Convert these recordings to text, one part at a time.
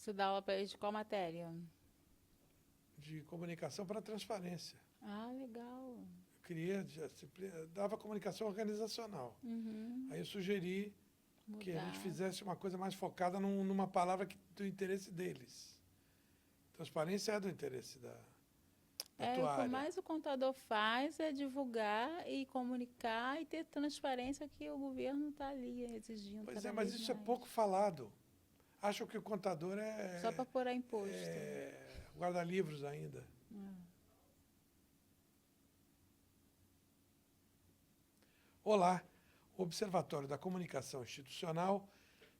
Você dá aula para eles de qual matéria? de comunicação para transparência. Ah, legal. Eu queria, dava comunicação organizacional. Uhum. Aí eu sugeri que a gente Mudar. fizesse uma coisa mais focada numa palavra do interesse deles. Transparência é do interesse da É, o tua que área. mais o contador faz é divulgar e comunicar e ter transparência que o governo está ali exigindo Pois cada é, mas vez isso é mais. pouco falado. Acho que o contador Só para pôr imposto. é guarda-livros ainda. Olá, o Observatório da Comunicação Institucional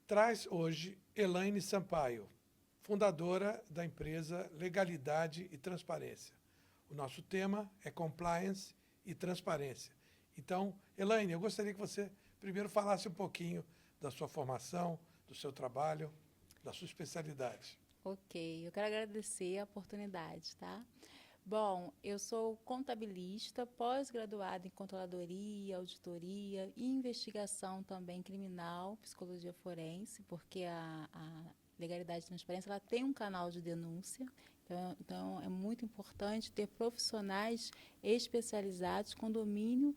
traz hoje Elaine Sampaio, fundadora da empresa Legalidade e Transparência. O nosso tema é compliance e transparência. Então, Elaine, eu gostaria que você primeiro falasse um pouquinho da sua formação, do seu trabalho, da sua especialidade. Ok, eu quero agradecer a oportunidade, tá? Bom, eu sou contabilista, pós-graduada em controladoria, auditoria e investigação também criminal, psicologia forense, porque a Legalidade e Transparência ela tem um canal de denúncia, então é muito importante ter profissionais especializados com domínio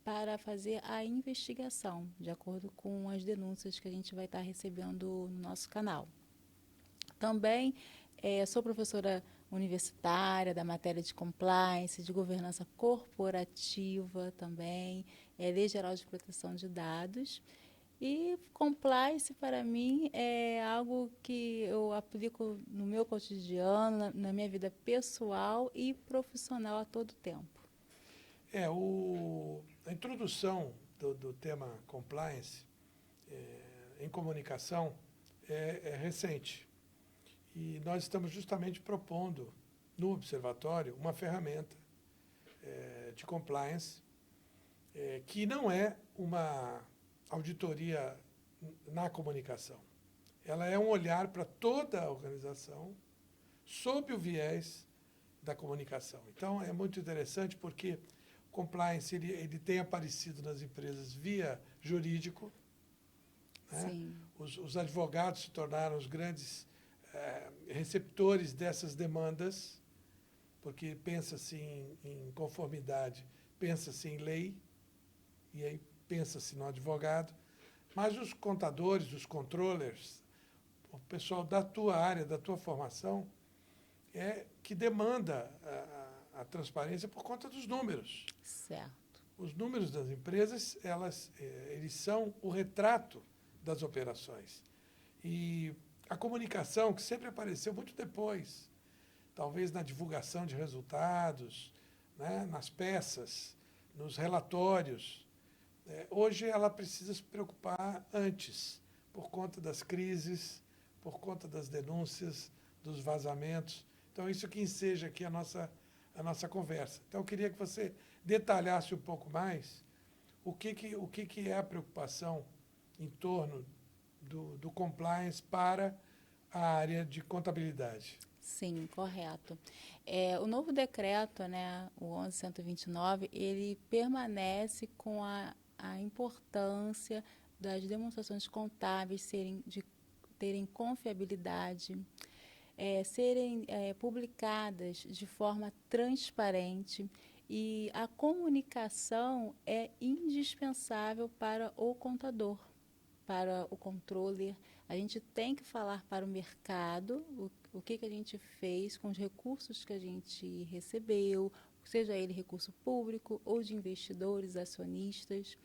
para fazer a investigação, de acordo com as denúncias que a gente vai estar recebendo no nosso canal. Também sou professora universitária da matéria de compliance, de governança corporativa também, Lei Geral de Proteção de Dados. E compliance, para mim, é algo que eu aplico no meu cotidiano, na minha vida pessoal e profissional a todo tempo. A introdução do tema compliance em comunicação é recente. E nós estamos justamente propondo no Observatório uma ferramenta de compliance que não é uma auditoria na comunicação. Ela é um olhar para toda a organização sob o viés da comunicação. Então, é muito interessante porque o compliance ele tem aparecido nas empresas via jurídico, né? Sim. Os advogados se tornaram os grandes receptores dessas demandas, porque pensa-se em conformidade, pensa-se em lei, e aí pensa-se no advogado, mas os contadores, os controllers, o pessoal da tua área, da tua formação, que demanda a transparência por conta dos números. Certo. Os números das empresas, eles são o retrato das operações. E a comunicação, que sempre apareceu muito depois, talvez na divulgação de resultados, né, nas peças, nos relatórios, hoje ela precisa se preocupar antes, por conta das crises, por conta das denúncias, dos vazamentos. Então, isso que enseja aqui a nossa conversa. Então, eu queria que você detalhasse um pouco mais o que é a preocupação em torno do compliance para a área de contabilidade. Sim, correto. O novo decreto, né, o 11.129, ele permanece com a importância das demonstrações contábeis terem confiabilidade, serem publicadas de forma transparente, e a comunicação é indispensável para o contador, para o controller. A gente tem que falar para o mercado o que a gente fez com os recursos que a gente recebeu, seja ele recurso público ou de investidores, acionistas,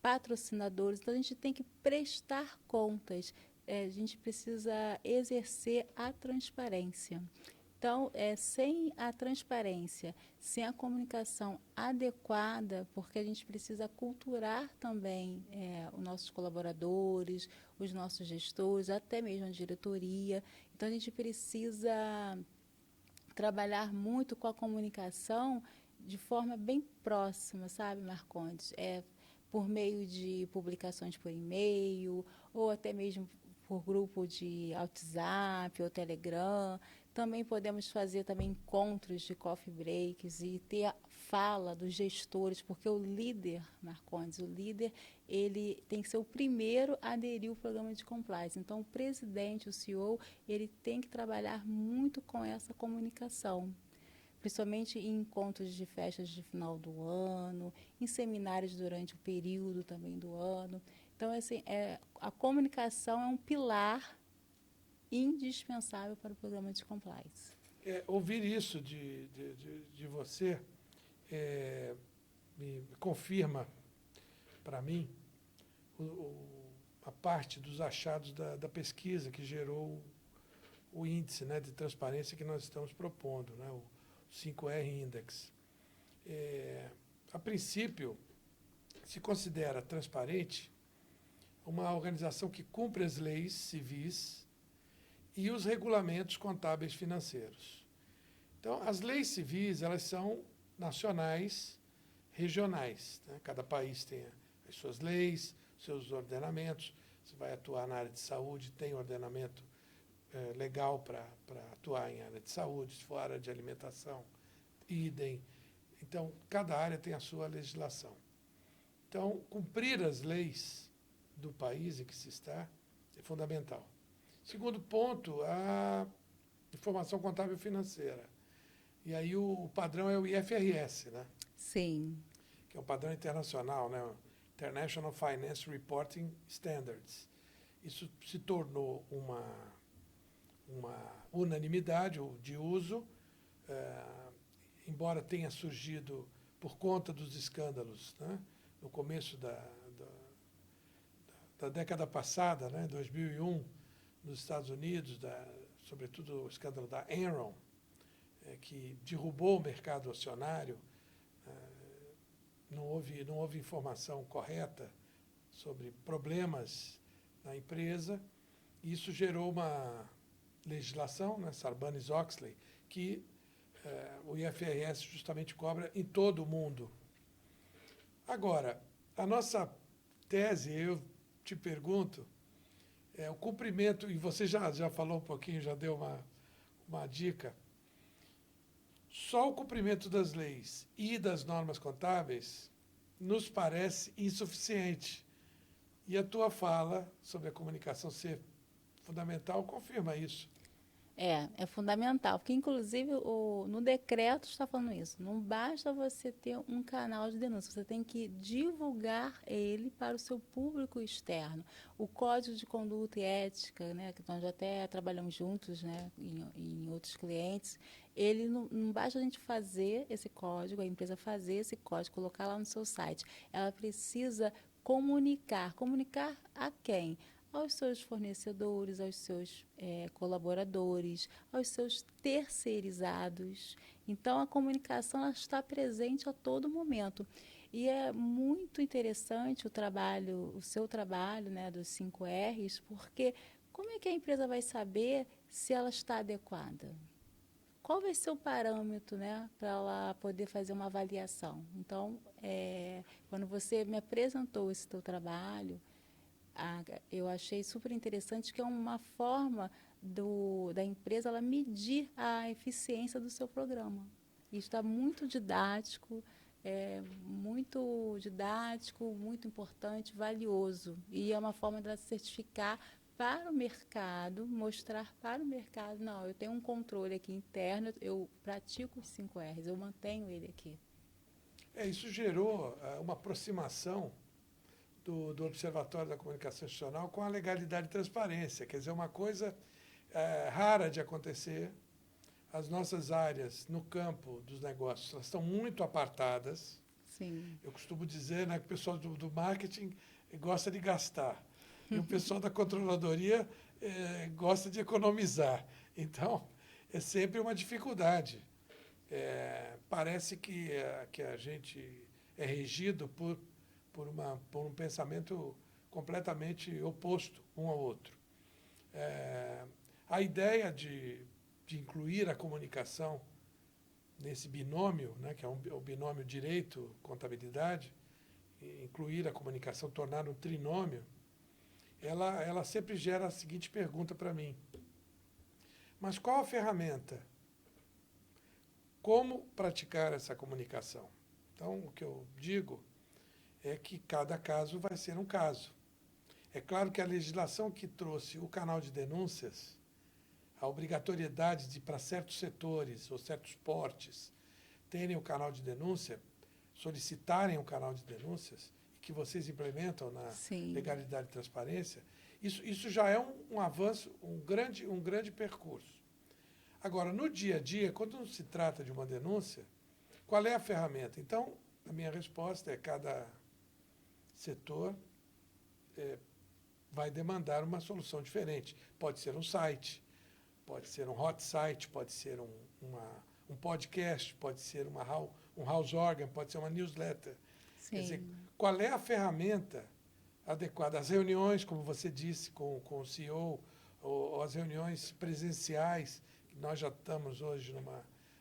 patrocinadores. Então, a gente tem que prestar contas, a gente precisa exercer a transparência. Então, sem a transparência, sem a comunicação adequada, porque a gente precisa culturar também os nossos colaboradores, os nossos gestores, até mesmo a diretoria. Então, a gente precisa trabalhar muito com a comunicação de forma bem próxima, sabe, Marcondes? Por meio de publicações por e-mail, ou até mesmo por grupo de WhatsApp ou Telegram. Também podemos fazer também encontros de coffee breaks e ter a fala dos gestores, porque o líder, Marcondes, o líder, ele tem que ser o primeiro a aderir ao programa de compliance. Então, o presidente, o CEO, ele tem que trabalhar muito com essa comunicação, principalmente em encontros de festas de final do ano, em seminários durante o período também do ano. Então, assim, a comunicação é um pilar indispensável para o programa de compliance. Ouvir isso de você me confirma para mim a parte dos achados da pesquisa que gerou o índice, né, de transparência que nós estamos propondo, né, o 5R Index. A princípio, se considera transparente uma organização que cumpre as leis civis e os regulamentos contábeis financeiros. Então, as leis civis, elas são nacionais, regionais, né? Cada país tem as suas leis, seus ordenamentos. Você vai atuar na área de saúde, tem ordenamento legal para atuar em área de saúde, se for área de alimentação, idem. Então, cada área tem a sua legislação. Então, cumprir as leis do país em que se está é fundamental. Segundo ponto, a informação contábil financeira. E aí o padrão é o IFRS, né? Sim. Que é um padrão internacional, né? International Finance Reporting Standards. Isso se tornou uma unanimidade de uso, embora tenha surgido por conta dos escândalos, né? No começo da década passada, né? 2001, nos Estados Unidos, sobretudo o escândalo da Enron, que derrubou o mercado acionário. Não houve informação correta sobre problemas na empresa. Isso gerou uma legislação, né, Sarbanes-Oxley, que o IFRS justamente cobra em todo o mundo. Agora, a nossa tese, eu te pergunto, o cumprimento, e você já falou um pouquinho, já deu uma dica, só o cumprimento das leis e das normas contábeis nos parece insuficiente. E a tua fala sobre a comunicação ser fundamental confirma isso. É fundamental, porque inclusive no decreto está falando isso. Não basta você ter um canal de denúncia, você tem que divulgar ele para o seu público externo. O Código de Conduta e Ética, né, que nós já até trabalhamos juntos, né, em outros clientes, ele não basta a gente fazer esse código, a empresa fazer esse código, colocar lá no seu site. Ela precisa comunicar. Comunicar a quem? Aos seus fornecedores, aos seus colaboradores, aos seus terceirizados. Então, a comunicação ela está presente a todo momento. E é muito interessante o seu trabalho, né, dos 5 R's, porque como é que a empresa vai saber se ela está adequada? Qual vai ser o parâmetro, né, para ela poder fazer uma avaliação? Então, quando você me apresentou esse teu trabalho, eu achei super interessante que é uma forma da empresa ela medir a eficiência do seu programa. Isso está muito didático, muito importante, valioso. E é uma forma de ela se certificar para o mercado, mostrar para o mercado, não, eu tenho um controle aqui interno, eu pratico os 5 R's, eu mantenho ele aqui. Isso gerou uma aproximação do Observatório da Comunicação Institucional com a legalidade e transparência. Quer dizer, uma coisa rara de acontecer. As nossas áreas no campo dos negócios elas estão muito apartadas. Sim. Eu costumo dizer, né, que o pessoal do marketing gosta de gastar e o pessoal da controladoria gosta de economizar. Então, é sempre uma dificuldade. Parece que a gente é regido por um pensamento completamente oposto um ao outro. A ideia de incluir a comunicação nesse binômio, né, que é o binômio direito-contabilidade, incluir a comunicação, tornar um trinômio, ela sempre gera a seguinte pergunta para mim. Mas qual a ferramenta? Como praticar essa comunicação? Então, o que eu digo é que cada caso vai ser um caso. É claro que a legislação que trouxe o canal de denúncias, a obrigatoriedade de, para certos setores ou certos portes, terem o canal de denúncia, solicitarem o canal de denúncias, que vocês implementam na Sim. legalidade e transparência, isso já é um avanço, um grande percurso. Agora, no dia a dia, quando se trata de uma denúncia, qual é a ferramenta? Então, a minha resposta é cada setor vai demandar uma solução diferente. Pode ser um site, pode ser um hot site, pode ser um podcast, pode ser um house organ, pode ser uma newsletter. Sim. Quer dizer, qual é a ferramenta adequada? As reuniões, como você disse, com o CEO, ou as reuniões presenciais, que nós já estamos hoje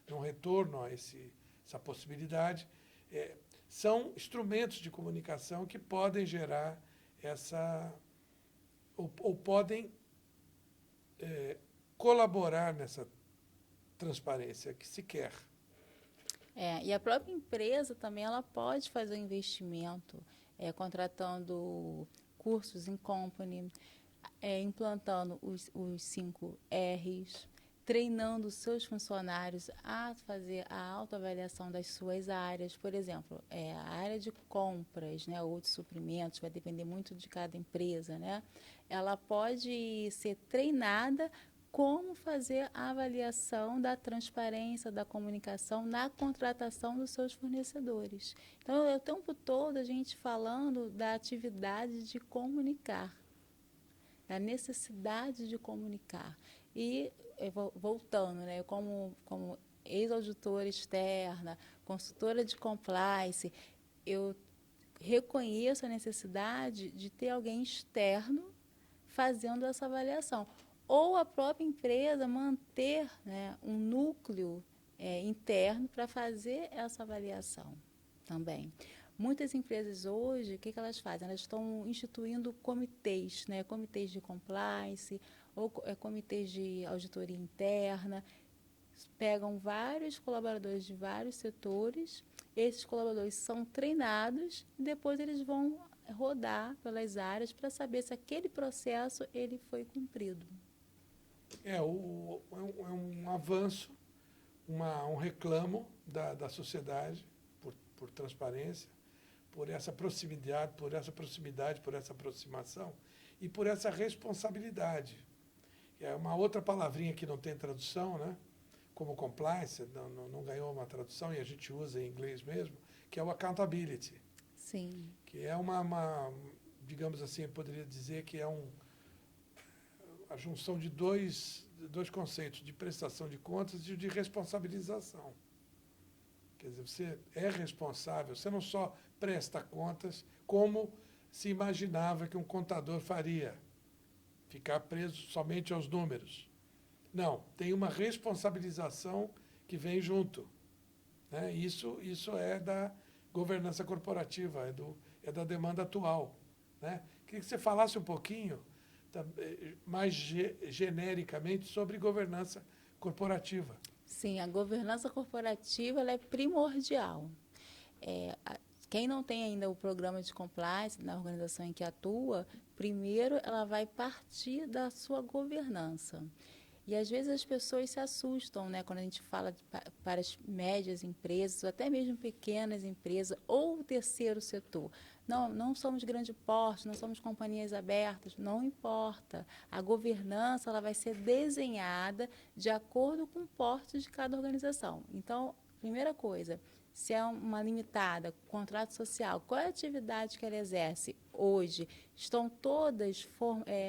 num retorno a essa possibilidade, são instrumentos de comunicação que podem gerar ou podem colaborar nessa transparência que se quer. E a própria empresa também ela pode fazer um investimento, contratando cursos em company, implantando os 5 R's, treinando os seus funcionários a fazer a autoavaliação das suas áreas. Por exemplo, a área de compras, né, ou de suprimentos, vai depender muito de cada empresa, né? Ela pode ser treinada como fazer a avaliação da transparência, da comunicação na contratação dos seus fornecedores. Então, é o tempo todo a gente falando da atividade de comunicar, da necessidade de comunicar. E, voltando, né, como ex-auditora externa, consultora de compliance, eu reconheço a necessidade de ter alguém externo fazendo essa avaliação. Ou a própria empresa manter, né, um núcleo interno para fazer essa avaliação também. Muitas empresas hoje, o que elas fazem? Elas estão instituindo comitês, né, comitês de compliance, ou comitês de auditoria interna, pegam vários colaboradores de vários setores, esses colaboradores são treinados e depois eles vão rodar pelas áreas para saber se aquele processo ele foi cumprido. É um avanço, um reclamo da sociedade por transparência, por essa proximidade, por essa aproximação e por essa responsabilidade. É uma outra palavrinha que não tem tradução, né? Como compliance, não ganhou uma tradução e a gente usa em inglês mesmo, que é o accountability. Sim. Que é digamos assim, eu poderia dizer que é a junção de dois conceitos, de prestação de contas e de responsabilização. Quer dizer, você é responsável, você não só presta contas, como se imaginava que um contador faria, ficar preso somente aos números. Não, tem uma responsabilização que vem junto. Né? Isso é da governança corporativa, é da demanda atual. Né? Queria que você falasse um pouquinho, mais genericamente, sobre governança corporativa. Sim, a governança corporativa ela é primordial. Quem não tem ainda o programa de compliance na organização em que atua, primeiro ela vai partir da sua governança. E às vezes as pessoas se assustam, né, quando a gente fala para as médias empresas, ou até mesmo pequenas empresas, ou o terceiro setor. Não somos grande porte, não somos companhias abertas, não importa. A governança ela vai ser desenhada de acordo com o porte de cada organização. Então, primeira coisa, se é uma limitada, contrato social, qual é a atividade que ela exerce hoje? Estão todas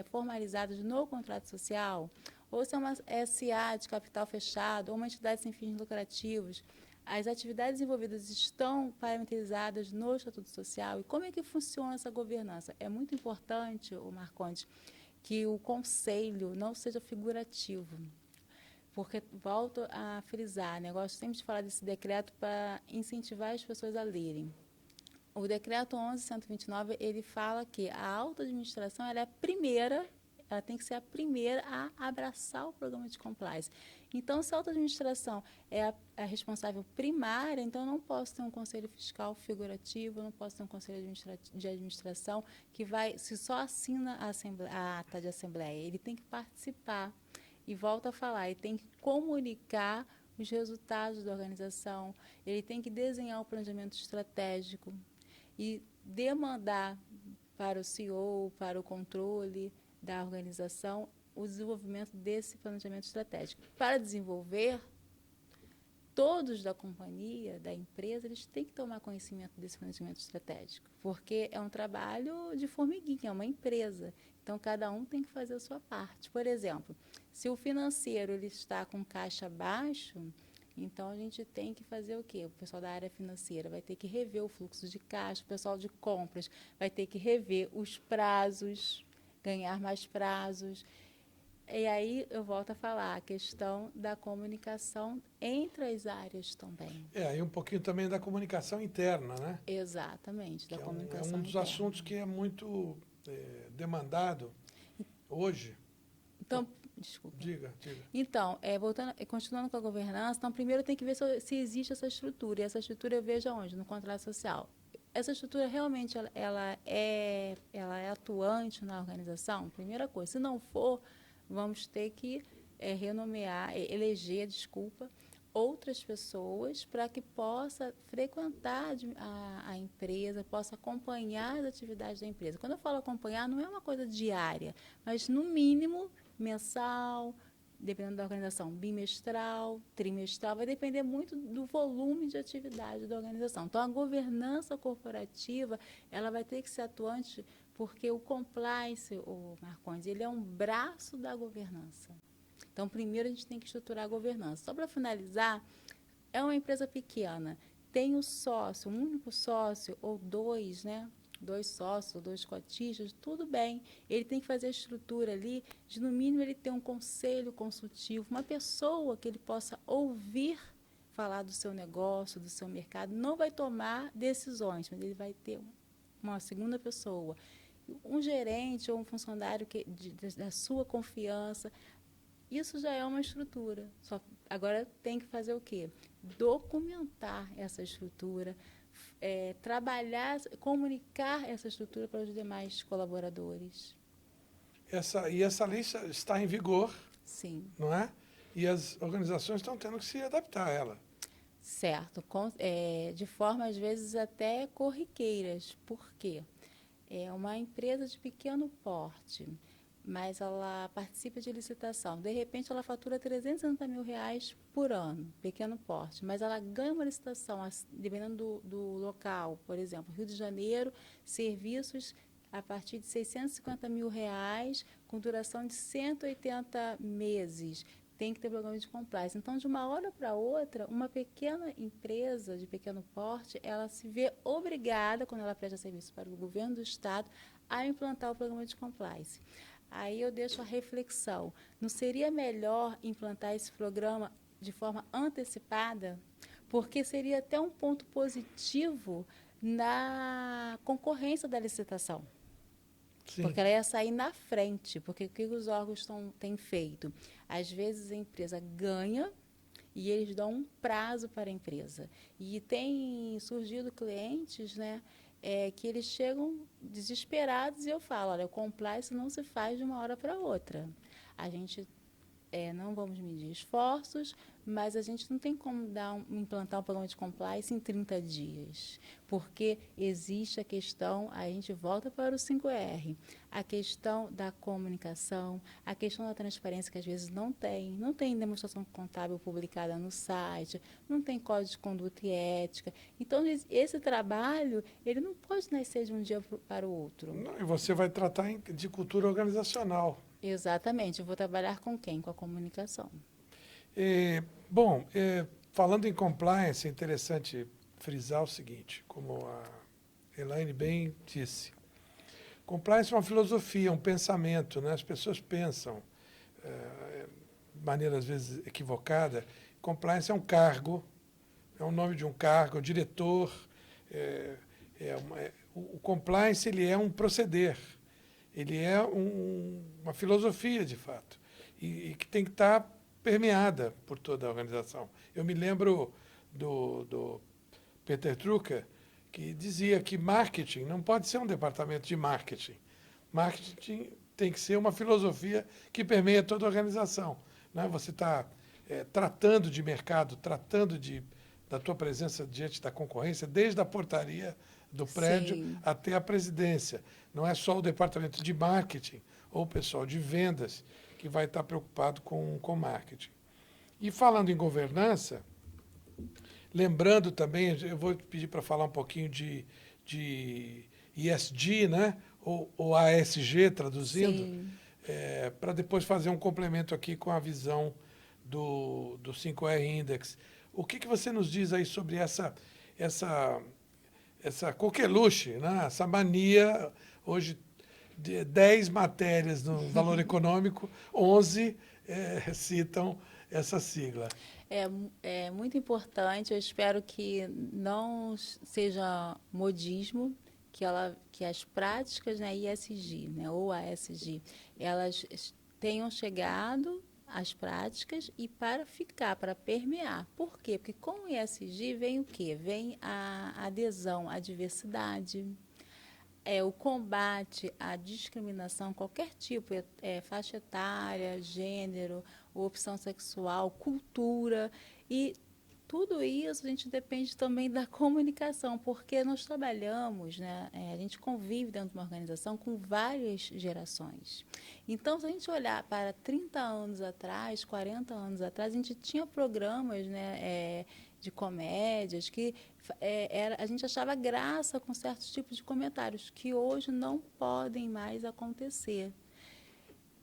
formalizadas no contrato social? Ou se é uma SA de capital fechado, ou uma entidade sem fins lucrativos, as atividades envolvidas estão parametrizadas no Estatuto Social? E como é que funciona essa governança? É muito importante, Marcondes, que o conselho não seja figurativo. Porque, volto a frisar, né, eu gosto sempre de falar desse decreto para incentivar as pessoas a lerem. O decreto 11.129, ele fala que a autoadministração ela é a primeira, ela tem que ser a primeira a abraçar o programa de compliance. Então, se a auto-administração é a responsável primária, então eu não posso ter um conselho fiscal figurativo, eu não posso ter um conselho de administração que vai, se só assina a ata de assembleia, ele tem que participar. E volto a falar, ele tem que comunicar os resultados da organização, ele tem que desenhar o planejamento estratégico e demandar para o CEO, para o controle da organização, o desenvolvimento desse planejamento estratégico. Para desenvolver, todos da companhia, da empresa, eles têm que tomar conhecimento desse planejamento estratégico, porque é um trabalho de formiguinha, é uma empresa. Então, cada um tem que fazer a sua parte. Por exemplo, se o financeiro ele está com caixa baixo, então a gente tem que fazer o quê? O pessoal da área financeira vai ter que rever o fluxo de caixa, o pessoal de compras vai ter que rever os prazos, ganhar mais prazos. E aí eu volto a falar a questão da comunicação entre as áreas também. E um pouquinho também da comunicação interna, né? Exatamente, da comunicação é um dos interna. assuntos que é muito demandado hoje. Então, desculpa. Diga. Então, continuando com a governança, então primeiro tem que ver se existe essa estrutura. E essa estrutura eu vejo aonde? No contrato social. Essa estrutura realmente ela é atuante na organização? Primeira coisa. Se não for, vamos ter que eleger outras pessoas para que possa frequentar a empresa, possa acompanhar as atividades da empresa. Quando eu falo acompanhar, não é uma coisa diária, mas, no mínimo, mensal, dependendo da organização, bimestral, trimestral, vai depender muito do volume de atividade da organização. Então, a governança corporativa ela vai ter que ser atuante, porque o compliance, o Marcondes, ele é um braço da governança. Então, primeiro a gente tem que estruturar a governança. Só para finalizar, é uma empresa pequena, tem o sócio, um único sócio ou dois, né? 2 sócios, 2 cotistas, tudo bem. Ele tem que fazer a estrutura ali, de no mínimo ele ter um conselho consultivo, uma pessoa que ele possa ouvir falar do seu negócio, do seu mercado. Não vai tomar decisões, mas ele vai ter uma segunda pessoa, um gerente ou um funcionário da sua confiança. Isso já é uma estrutura. Agora tem que fazer o quê? Documentar essa estrutura, trabalhar, comunicar essa estrutura para os demais colaboradores. Essa lei está em vigor, Sim. Não é? E as organizações estão tendo que se adaptar a ela. Certo. De forma, às vezes, até corriqueiras. Por quê? É uma empresa de pequeno porte, mas ela participa de licitação. De repente, ela fatura R$360 mil por ano, pequeno porte, mas ela ganha uma licitação, dependendo do local. Por exemplo, Rio de Janeiro, serviços a partir de R$650 mil, com duração de 180 meses. Tem que ter programa de compliance. Então, de uma hora para outra, uma pequena empresa de pequeno porte, ela se vê obrigada, quando ela presta serviço para o governo do Estado, a implantar o programa de compliance. Aí eu deixo a reflexão. Não seria melhor implantar esse programa de forma antecipada? Porque seria até um ponto positivo na concorrência da licitação. Sim. Porque ela ia sair na frente. Porque o que os órgãos têm feito? Às vezes a empresa ganha e eles dão um prazo para a empresa. E tem surgido clientes, né, que eles chegam desesperados e eu falo, olha, o compliance não se faz de uma hora para outra. A gente não vamos medir esforços, mas a gente não tem como implantar um programa de compliance em 30 dias, porque existe a questão, a gente volta para o 5R, a questão da comunicação, a questão da transparência, que às vezes não tem demonstração contábil publicada no site, não tem código de conduta e ética. Então, esse trabalho, ele não pode nascer de um dia para o outro. Não, e você vai tratar de cultura organizacional. Exatamente. Eu vou trabalhar com quem? Com a comunicação. Falando em compliance, é interessante frisar o seguinte, como a Elaine bem disse. Compliance é uma filosofia, um pensamento, né? As pessoas pensam de maneira, às vezes, equivocada. Compliance é um cargo, é o nome de um cargo, é o diretor. O compliance ele é um proceder. ele é uma filosofia, de fato, e que tem que estar permeada por toda a organização. Eu me lembro do Peter Drucker, que dizia que marketing não pode ser um departamento de marketing. Marketing tem que ser uma filosofia que permeia toda a organização. Né? Você está tratando de mercado, tratando da tua presença diante da concorrência, desde a portaria do prédio Sim. até a presidência. Não é só o departamento de marketing ou o pessoal de vendas que vai estar preocupado com marketing. E falando em governança, lembrando também, eu vou pedir para falar um pouquinho de ESG, né? ou ASG, traduzindo, Sim. para depois fazer um complemento aqui com a visão do 5R Index. O que você nos diz aí sobre essa coqueluche, né? Essa mania, hoje, de 10 matérias no Valor Econômico, 11 citam essa sigla. É muito importante, eu espero que não seja modismo, que as práticas na ISG, né, ou ASG, elas tenham chegado às práticas e para ficar, para permear. Por quê? Porque com o ISG vem o quê? Vem a adesão à diversidade, o combate à discriminação, qualquer tipo, faixa etária, gênero, opção sexual, cultura, e tudo isso a gente depende também da comunicação, porque nós trabalhamos, né, a gente convive dentro de uma organização com várias gerações. Então, se a gente olhar para 30 anos atrás, 40 anos atrás, a gente tinha programas, né, de comédias que a gente achava graça com certos tipos de comentários que hoje não podem mais acontecer.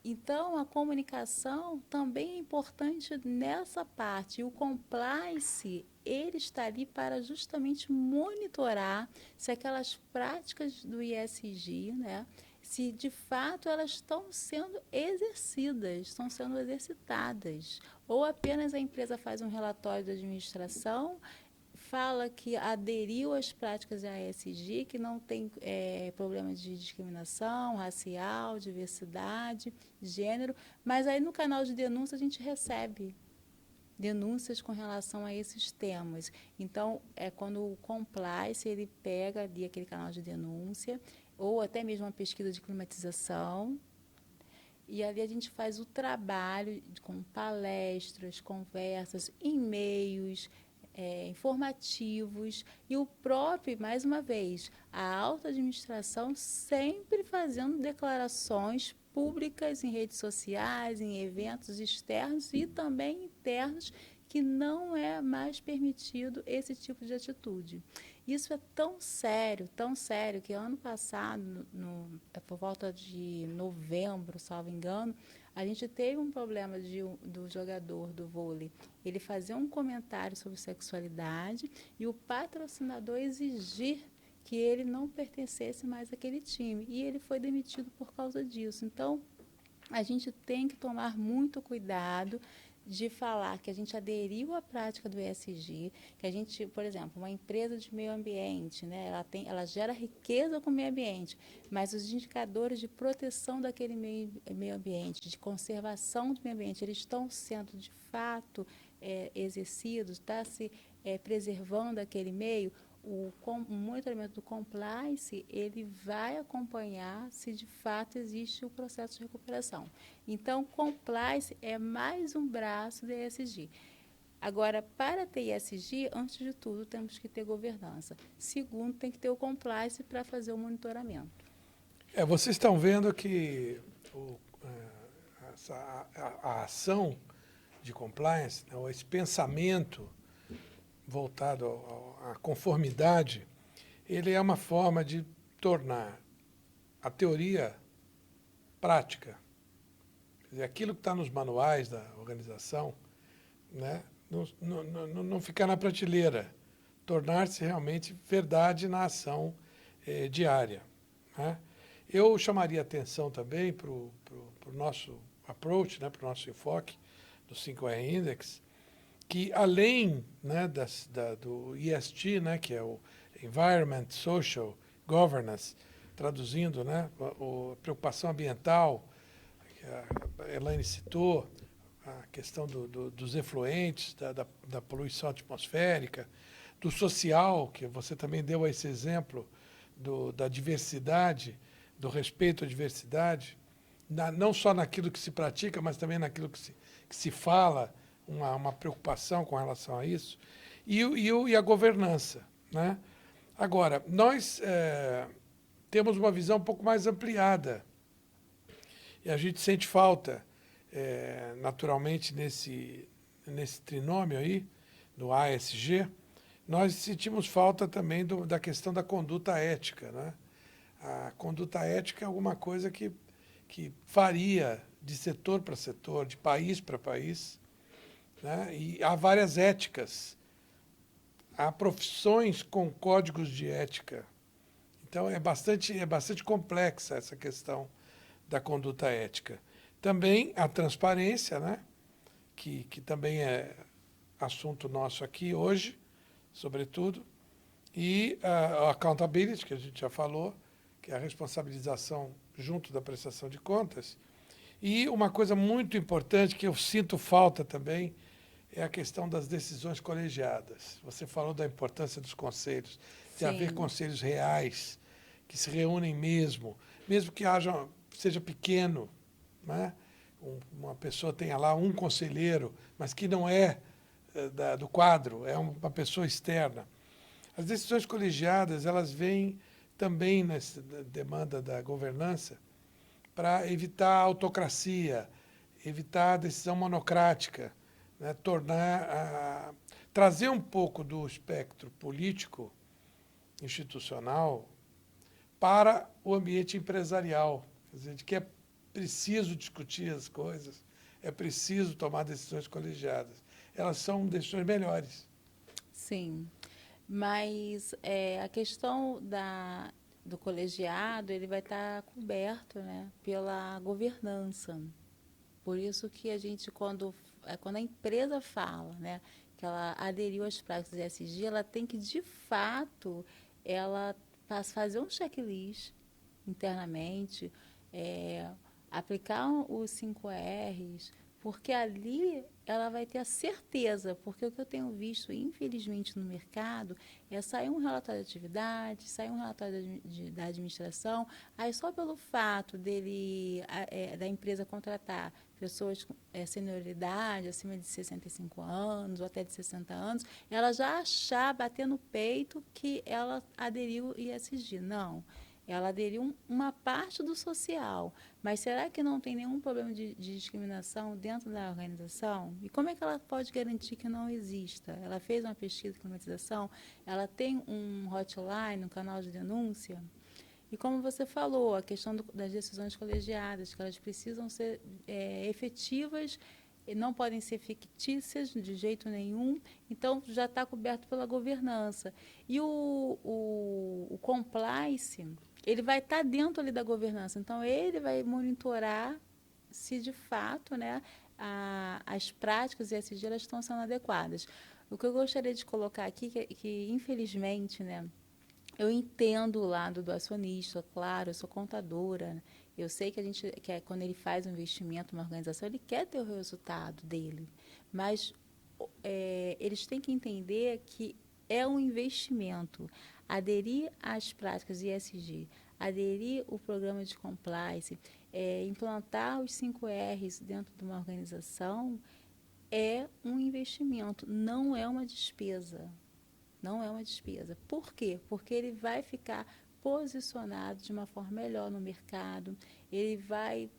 Então, a comunicação também é importante nessa parte. E o compliance, ele está ali para justamente monitorar se aquelas práticas do ISG, né, se de fato elas estão sendo exercidas, estão sendo exercitadas. Ou apenas a empresa faz um relatório da administração, fala que aderiu às práticas da ESG, que não tem problema de discriminação racial, diversidade, gênero, mas aí no canal de denúncia a gente recebe denúncias com relação a esses temas. Então, quando o compliance, ele pega ali aquele canal de denúncia, ou até mesmo uma pesquisa de climatização, e ali a gente faz o trabalho com palestras, conversas, e-mails, informativos, e o próprio, mais uma vez, a alta administração sempre fazendo declarações públicas em redes sociais, em eventos externos e também internos, que não é mais permitido esse tipo de atitude. Isso é tão sério, que ano passado, por volta de novembro, salvo engano, a gente teve um problema do jogador do vôlei. Ele fazia um comentário sobre sexualidade e o patrocinador exigir que ele não pertencesse mais àquele time. E ele foi demitido por causa disso. Então, a gente tem que tomar muito cuidado de falar que a gente aderiu à prática do ESG, que a gente, por exemplo, uma empresa de meio ambiente, né, ela gera riqueza com o meio ambiente, mas os indicadores de proteção daquele meio ambiente, de conservação do meio ambiente, eles estão sendo de fato exercidos, está se preservando aquele meio. O monitoramento do compliance, ele vai acompanhar se de fato existe o processo de recuperação. Então, compliance é mais um braço do ESG. Agora, para ter ESG, antes de tudo, temos que ter governança. Segundo, tem que ter o compliance para fazer o monitoramento. Vocês estão vendo que a ação de compliance, né, esse pensamento voltado à conformidade, ele é uma forma de tornar a teoria prática. Quer dizer, aquilo que está nos manuais da organização, né, não ficar na prateleira, tornar-se realmente verdade na ação diária. Né? Eu chamaria atenção também para o nosso approach, né, para o nosso enfoque do 5R Index, que além, né, do ESG, né, que é o Environment, Social, Governance, traduzindo, né, a preocupação ambiental, que a Elaine citou, a questão dos efluentes, da poluição atmosférica, do social, que você também deu esse exemplo, da diversidade, do respeito à diversidade, não só naquilo que se pratica, mas também naquilo que se fala, uma preocupação com relação a isso, e a governança, né? Agora, nós temos uma visão um pouco mais ampliada, e a gente sente falta, naturalmente, nesse trinômio aí, no ASG, nós sentimos falta também da questão da conduta ética, né? A conduta ética é alguma coisa que varia de setor para setor, de país para país, né? E há várias éticas, há profissões com códigos de ética. Então, é bastante complexa essa questão da conduta ética. Também a transparência, né? que também é assunto nosso aqui hoje, sobretudo, e a accountability, que a gente já falou, que é a responsabilização junto da prestação de contas. E uma coisa muito importante que eu sinto falta também é a questão das decisões colegiadas. Você falou da importância dos conselhos, de haver conselhos reais, que se reúnem mesmo que seja pequeno, né? Uma pessoa tenha lá um conselheiro, mas que não é do quadro, é uma pessoa externa. As decisões colegiadas, elas vêm também nessa demanda da governança para evitar a autocracia, evitar a decisão monocrática, né? Trazer um pouco do espectro político, institucional, para o ambiente empresarial. Quer dizer, de que é preciso discutir as coisas, é preciso tomar decisões colegiadas. Elas são decisões melhores. Sim, mas a questão do colegiado, ele vai estar coberto, né, pela governança. Por isso que a gente, quando a empresa fala, né, que ela aderiu às práticas ESG, ela tem que, de fato, ela fazer um checklist internamente, aplicar os 5 R's, porque ali ela vai ter a certeza, porque o que eu tenho visto, infelizmente, no mercado, é sair um relatório de atividade, sair um relatório da administração, aí só pelo fato da empresa contratar pessoas com senioridade, acima de 65 anos ou até de 60 anos, ela já achar, bater no peito, que ela aderiu ao ESG. Não. Ela aderiu uma parte do social, mas será que não tem nenhum problema de discriminação dentro da organização? E como é que ela pode garantir que não exista? Ela fez uma pesquisa de climatização, ela tem um hotline, um canal de denúncia? E como você falou, a questão das decisões colegiadas, que elas precisam ser efetivas, não podem ser fictícias de jeito nenhum, então já está coberto pela governança. E o compliance, ele vai estar dentro ali da governança, então ele vai monitorar se de fato, né, as práticas ESG elas estão sendo adequadas. O que eu gostaria de colocar aqui, que infelizmente, né, eu entendo o lado do acionista, claro, eu sou contadora, né? Eu sei que quando ele faz um investimento numa organização, ele quer ter o resultado dele, mas eles têm que entender que é um investimento. Aderir às práticas ESG, aderir ao programa de compliance, implantar os 5 R's dentro de uma organização é um investimento, não é uma despesa. Não é uma despesa. Por quê? Porque ele vai ficar posicionado de uma forma melhor no mercado, ele vai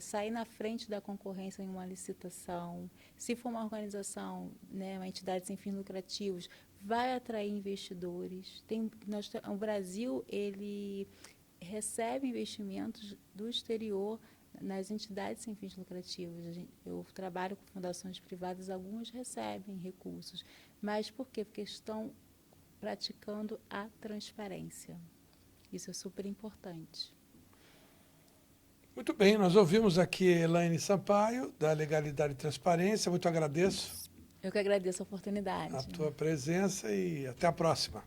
sair na frente da concorrência em uma licitação. Se for uma organização, né, uma entidade sem fins lucrativos, vai atrair investidores. O Brasil, ele recebe investimentos do exterior nas entidades sem fins lucrativos. Eu trabalho com fundações privadas, algumas recebem recursos. Mas por quê? Porque estão praticando a transparência. Isso é super importante. Muito bem, nós ouvimos aqui Elaine Sampaio, da Legalidade e Transparência. Muito agradeço. Eu que agradeço a oportunidade. A tua presença e até a próxima.